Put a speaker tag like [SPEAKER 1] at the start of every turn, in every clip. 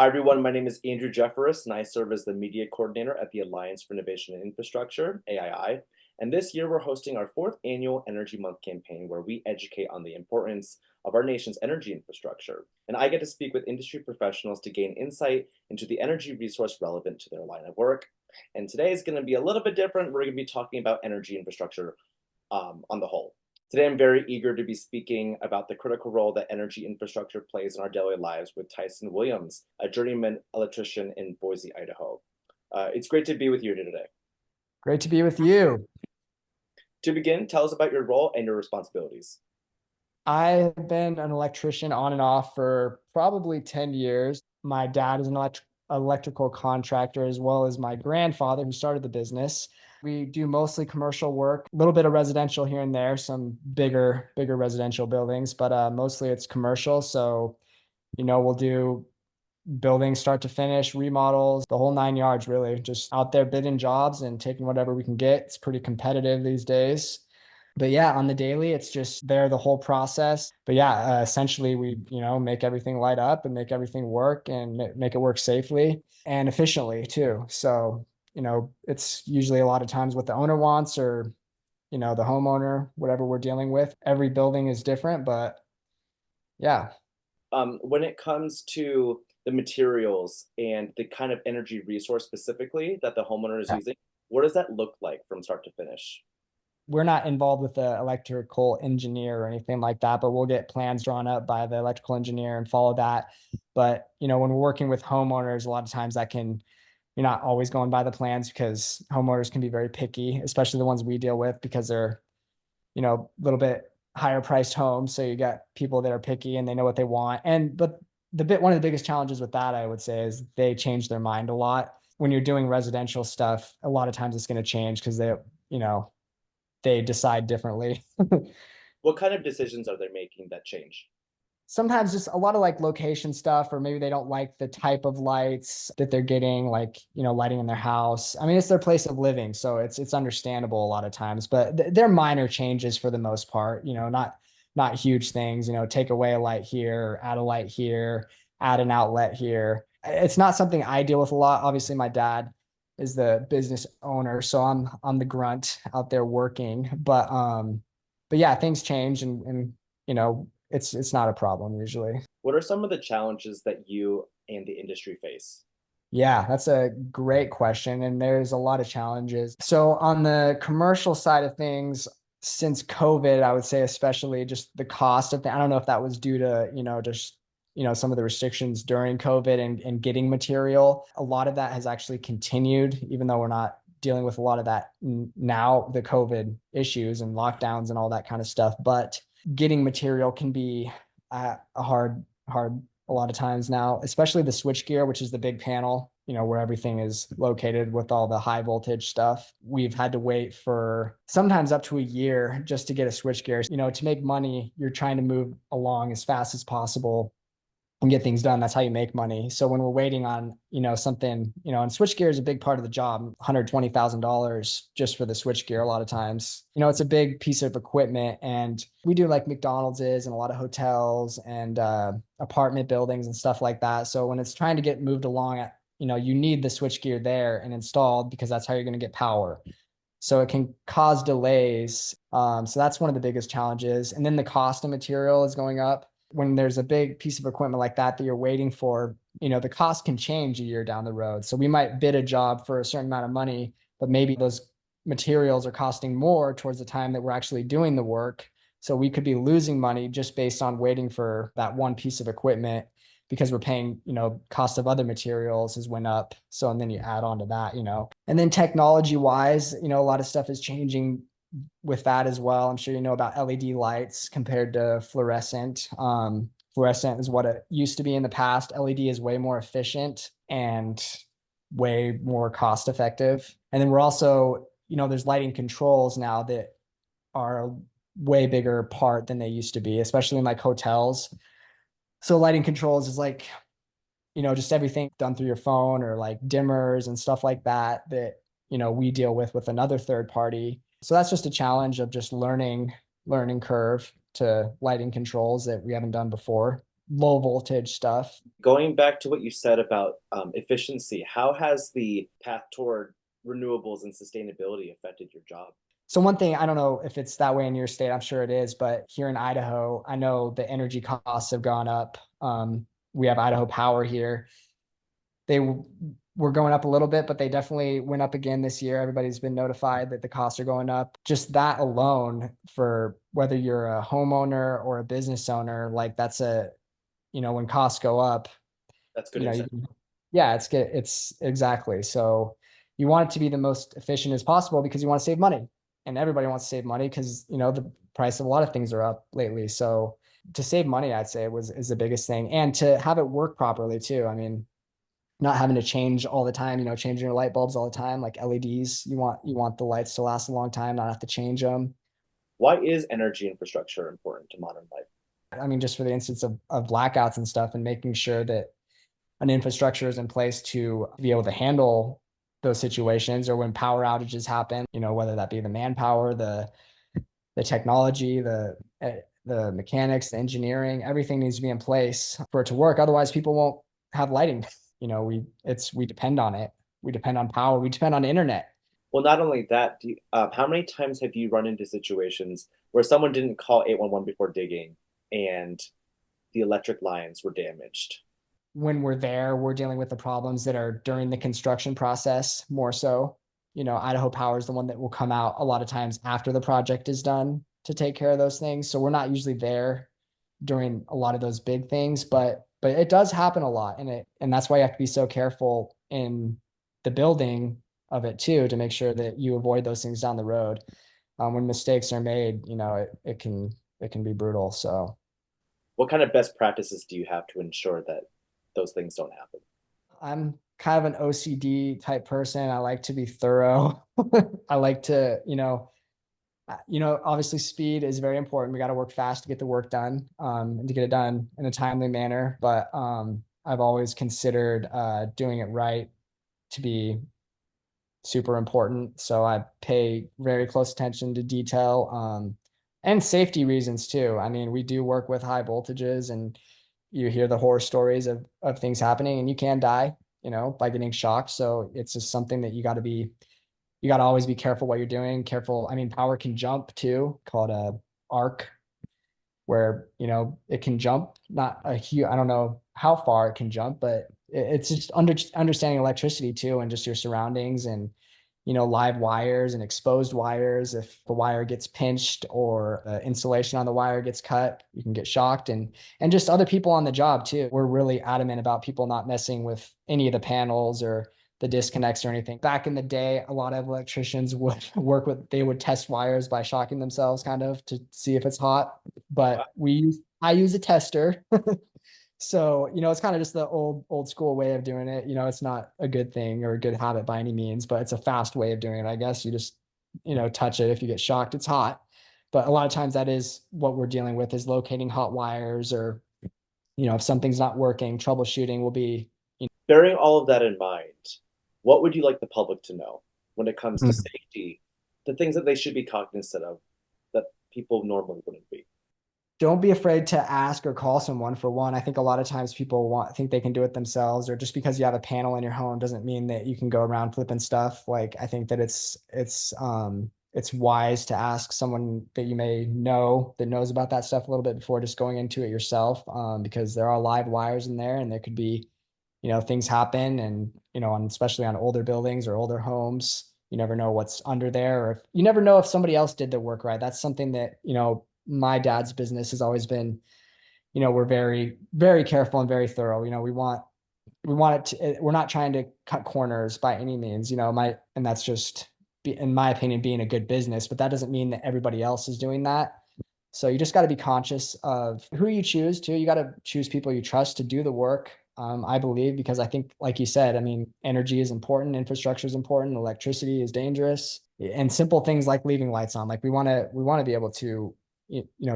[SPEAKER 1] Hi, everyone. My name is Andrew Jeffers, and I serve as the media coordinator at the Alliance for Innovation and Infrastructure, AII. And this year, we're hosting our fourth annual Energy Month campaign, where we educate on the importance of our nation's energy infrastructure. And I get to speak with industry professionals to gain insight into the energy resource relevant to their line of work. And today is going to be a little bit different. We're going to be talking about energy infrastructure on the whole. Today, I'm very eager to be speaking about the critical role that energy infrastructure plays in our daily lives with Tyson Williams, a journeyman electrician in Boise, Idaho. It's great to be with you today.
[SPEAKER 2] Great to be with you.
[SPEAKER 1] To begin, tell us about your role and your responsibilities.
[SPEAKER 2] I've been an electrician on and off for probably 10 years. My dad is an electrical contractor, as well as my grandfather, who started the business. We do mostly commercial work, a little bit of residential here and there, some bigger residential buildings, but mostly it's commercial. So, we'll do buildings start to finish, remodels, the whole nine yards, really. Just out there bidding jobs and taking whatever we can get. It's pretty competitive these days. But yeah, on the daily, it's just there the whole process. But yeah, essentially, we make everything light up and make everything work and make it work safely and efficiently too. So it's usually a lot of times what the owner wants, or the homeowner, whatever we're dealing with. Every building is different, but yeah.
[SPEAKER 1] When it comes to the materials and the kind of energy resource specifically that the homeowner is using, what does that look like from start to finish?
[SPEAKER 2] We're not involved with the electrical engineer or anything like that, but we'll get plans drawn up by the electrical engineer and follow that. But, when we're working with homeowners, a lot of times you're not always going by the plans, because homeowners can be very picky, especially the ones we deal with, because they're, a little bit higher priced homes. So you got people that are picky and they know what they want. But one of the biggest challenges with that, I would say, is they change their mind a lot. When you're doing residential stuff, a lot of times it's going to change because you know, they decide differently.
[SPEAKER 1] What kind of decisions are they making that change?
[SPEAKER 2] Sometimes just a lot of like location stuff, or maybe they don't like the type of lights that they're getting, like, lighting in their house. I mean, it's their place of living, so it's understandable a lot of times, but they're minor changes for the most part, not huge things, take away a light here, add a light here, add an outlet here. It's not something I deal with a lot. Obviously, my dad is the business owner, so I'm the grunt out there working. But yeah, things change, and it's not a problem usually.
[SPEAKER 1] What are some of the challenges that you and the industry face?
[SPEAKER 2] Yeah, that's a great question. And there's a lot of challenges. So, on the commercial side of things, since COVID, I would say especially just the cost of I don't know if that was due to, just, some of the restrictions during COVID and getting material. A lot of that has actually continued, even though we're not dealing with a lot of that now, the COVID issues and lockdowns and all that kind of stuff. But getting material can be a hard a lot of times now, especially the switch gear, which is the big panel, where everything is located with all the high voltage stuff. We've had to wait for sometimes up to a year just to get a switch gear. To make money, you're trying to move along as fast as possible and get things done. That's how you make money. So when we're waiting on, something, and switchgear is a big part of the job, $120,000 just for the switchgear. A lot of times, it's a big piece of equipment, and we do like McDonald's is and a lot of hotels and apartment buildings and stuff like that. So when it's trying to get moved along you need the switchgear there and installed, because that's how you're going to get power. So it can cause delays. So that's one of the biggest challenges. And then the cost of material is going up. When there's a big piece of equipment like that you're waiting for, the cost can change a year down the road. So we might bid a job for a certain amount of money, but maybe those materials are costing more towards the time that we're actually doing the work. So we could be losing money just based on waiting for that one piece of equipment, because we're paying, cost of other materials has went up. So, and then you add on to that, and then technology wise, a lot of stuff is changing with that as well. I'm sure you know about LED lights compared to fluorescent. Fluorescent is what it used to be in the past. LED is way more efficient and way more cost effective. And then we're also, there's lighting controls now that are a way bigger part than they used to be, especially in like hotels. So lighting controls is like, just everything done through your phone, or like dimmers and stuff like that we deal with another third party. So that's just a challenge of just learning curve to lighting controls that we haven't done before. low voltage stuff.
[SPEAKER 1] Going back to what you said about efficiency, how has the path toward renewables and sustainability affected your job?
[SPEAKER 2] So one thing, I don't know if it's that way in your state, I'm sure it is, but here in Idaho, I know the energy costs have gone up. We have Idaho Power here. They were going up a little bit, but they definitely went up again this year. Everybody's been notified that the costs are going up. Just that alone, for whether you're a homeowner or a business owner, like that's a, when costs go up,
[SPEAKER 1] That's good
[SPEAKER 2] you know,
[SPEAKER 1] insight.
[SPEAKER 2] yeah, it's exactly. So you want it to be the most efficient as possible because you want to save money, and everybody wants to save money because, the price of a lot of things are up lately. So to save money, I'd say is the biggest thing, and to have it work properly too. I mean, not having to change all the time, changing your light bulbs all the time, like LEDs. You want the lights to last a long time, not have to change them.
[SPEAKER 1] Why is energy infrastructure important to modern life?
[SPEAKER 2] I mean, just for the instance of blackouts and stuff, and making sure that an infrastructure is in place to be able to handle those situations, or when power outages happen, whether that be the manpower, the technology, the mechanics, the engineering, everything needs to be in place for it to work. Otherwise, people won't have lighting. We depend on it. We depend on power. We depend on internet.
[SPEAKER 1] Well, not only that, how many times have you run into situations where someone didn't call 811 before digging and the electric lines were damaged?
[SPEAKER 2] When we're there, we're dealing with the problems that are during the construction process more so. Idaho Power is the one that will come out a lot of times after the project is done to take care of those things. So we're not usually there during a lot of those big things, but it does happen a lot, and that's why you have to be so careful in the building of it too, to make sure that you avoid those things down the road. When mistakes are made, it can be brutal. So
[SPEAKER 1] What kind of best practices do you have to ensure that those things don't happen?
[SPEAKER 2] I'm kind of an OCD type person. I like to be thorough. I like to, obviously speed is very important. We got to work fast to get the work done, and to get it done in a timely manner. But I've always considered doing it right to be super important. So I pay very close attention to detail, and safety reasons too. I mean, we do work with high voltages, and you hear the horror stories of things happening, and you can die, by getting shocked. So it's just something that you got to always be careful what you're doing. Careful. I mean, power can jump too, called a arc, where, it can jump, not a huge, I don't know how far it can jump, but it's just understanding electricity too, and just your surroundings, and, live wires and exposed wires. If the wire gets pinched or insulation on the wire gets cut, you can get shocked, and just other people on the job too. We're really adamant about people not messing with any of the panels or the disconnects or anything. Back in the day, a lot of electricians would they would test wires by shocking themselves kind of to see if it's hot. But I use a tester. So, it's kind of just the old school way of doing it. It's not a good thing or a good habit by any means, but it's a fast way of doing it. I guess you just, touch it. If you get shocked, it's hot. But a lot of times that is what we're dealing with, is locating hot wires, or, if something's not working, troubleshooting will be.
[SPEAKER 1] Bearing all of that in mind, what would you like the public to know when it comes to
[SPEAKER 2] Mhm.
[SPEAKER 1] safety, the things that they should be cognizant of that people normally wouldn't be?
[SPEAKER 2] Don't be afraid to ask or call someone. For one, I think a lot of times people think they can do it themselves, or just because you have a panel in your home doesn't mean that you can go around flipping stuff. Like, I think that it's wise to ask someone that you may know that knows about that stuff a little bit before just going into it yourself, because there are live wires in there, and there could be, things happen, and, especially on older buildings or older homes, you never know what's under there, or if you never know if somebody else did their work right. That's something that, my dad's business has always been, we're very, very careful and very thorough. We want it to, we're not trying to cut corners by any means, and that's just, in my opinion, being a good business, but that doesn't mean that everybody else is doing that. So you just got to be conscious of who you choose to. You got to choose people you trust to do the work. I believe, because I think, like you said, I mean, energy is important, infrastructure is important, electricity is dangerous, and simple things like leaving lights on. Like, we want to be able to,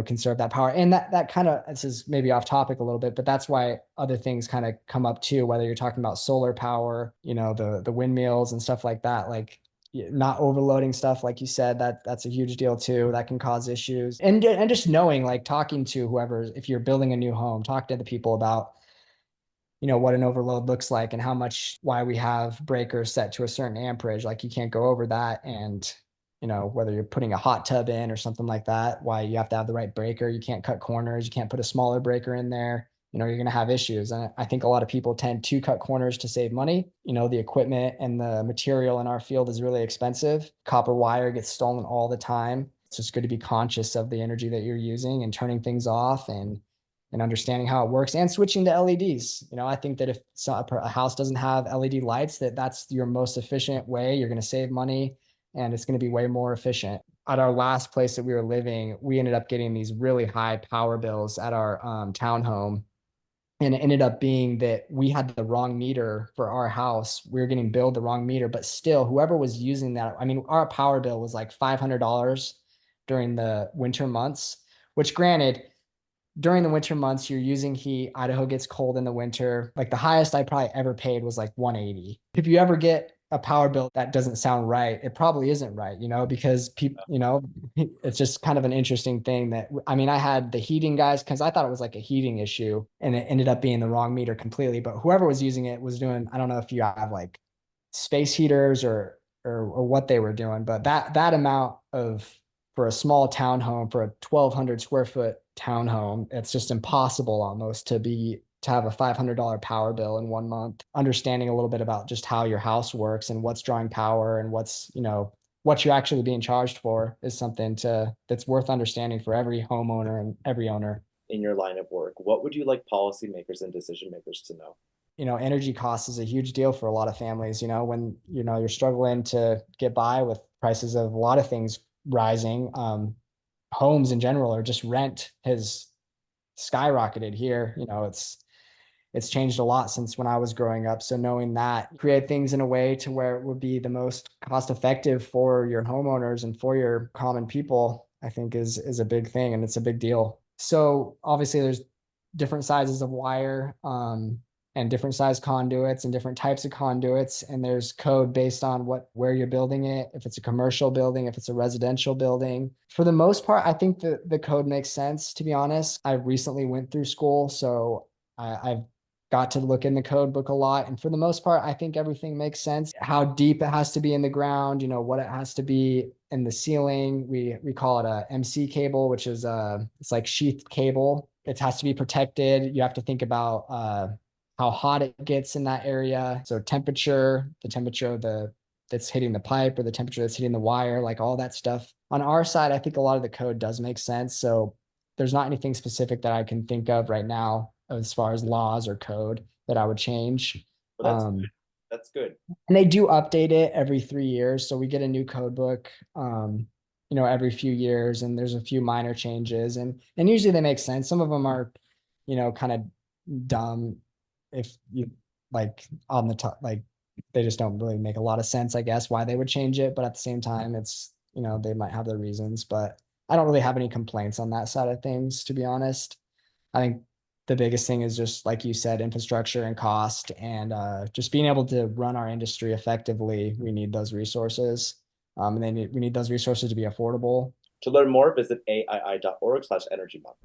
[SPEAKER 2] conserve that power. And that kind of, this is maybe off topic a little bit, but that's why other things kind of come up too, whether you're talking about solar power, the windmills and stuff like that. Like, not overloading stuff, like you said, that's a huge deal too. That can cause issues. And just knowing, like talking to whoever, if you're building a new home, talk to the people about what an overload looks like and how much, why we have breakers set to a certain amperage. Like you can't go over that. And whether you're putting a hot tub in or something like that, why you have to have the right breaker. You can't cut corners. You can't put a smaller breaker in there. You're going to have issues. And I think a lot of people tend to cut corners to save money. The equipment and the material in our field is really expensive. Copper wire gets stolen all the time. It's just good to be conscious of the energy that you're using and turning things off and understanding how it works and switching to LEDs. I think that if a house doesn't have LED lights, that's your most efficient way. You're going to save money and it's going to be way more efficient. At our last place that we were living, we ended up getting these really high power bills at our townhome. And it ended up being that we had the wrong meter for our house. We were getting billed the wrong meter, but still, whoever was using that, I mean, our power bill was like $500 during the winter months, which granted, during the winter months, you're using heat. Idaho gets cold in the winter. Like the highest I probably ever paid was like 180. If you ever get a power bill that doesn't sound right, it probably isn't right, because people, it's just kind of an interesting thing that, I mean, I had the heating guys because I thought it was like a heating issue and it ended up being the wrong meter completely. But whoever was using it was doing, I don't know if you have like space heaters or what they were doing, but that amount of for a small townhome, for a 1,200 square foot townhome, it's just impossible almost to have a $500 power bill in 1 month. Understanding a little bit about just how your house works and what's drawing power and what you're actually being charged for is something that's worth understanding for every homeowner and every owner.
[SPEAKER 1] In your line of work, what would you like policymakers and decision makers to know?
[SPEAKER 2] Energy costs is a huge deal for a lot of families, when, you're struggling to get by with prices of a lot of things rising. Homes in general or just rent has skyrocketed here. It's changed a lot since when I was growing up. So knowing that, create things in a way to where it would be the most cost effective for your homeowners and for your common people, I think is a big thing and it's a big deal. So obviously there's different sizes of wire, and different size conduits and different types of conduits. And there's code based on where you're building it, if it's a commercial building, if it's a residential building. For the most part, I think the code makes sense, to be honest. I recently went through school, so I've got to look in the code book a lot. And for the most part, I think everything makes sense. How deep it has to be in the ground, what it has to be in the ceiling. We call it a MC cable, which is it's like sheath cable. It has to be protected. You have to think about how hot it gets in that area. So temperature, the temperature of that's hitting the pipe or the temperature that's hitting the wire, like all that stuff. On our side, I think a lot of the code does make sense. So there's not anything specific that I can think of right now as far as laws or code that I would change.
[SPEAKER 1] Well,
[SPEAKER 2] Um,
[SPEAKER 1] that's good.
[SPEAKER 2] and they do update it every 3 years. So we get a new code book, every few years, and there's a few minor changes, and usually they make sense. Some of them are, kind of dumb if you like on the top, like they just don't really make a lot of sense, I guess, why they would change it. But at the same time, it's, they might have their reasons, but I don't really have any complaints on that side of things, to be honest. I think the biggest thing is just like you said, infrastructure and cost, and just being able to run our industry effectively. We need those resources, and we need those resources to be affordable.
[SPEAKER 1] To learn more, visit aii.org/energy month.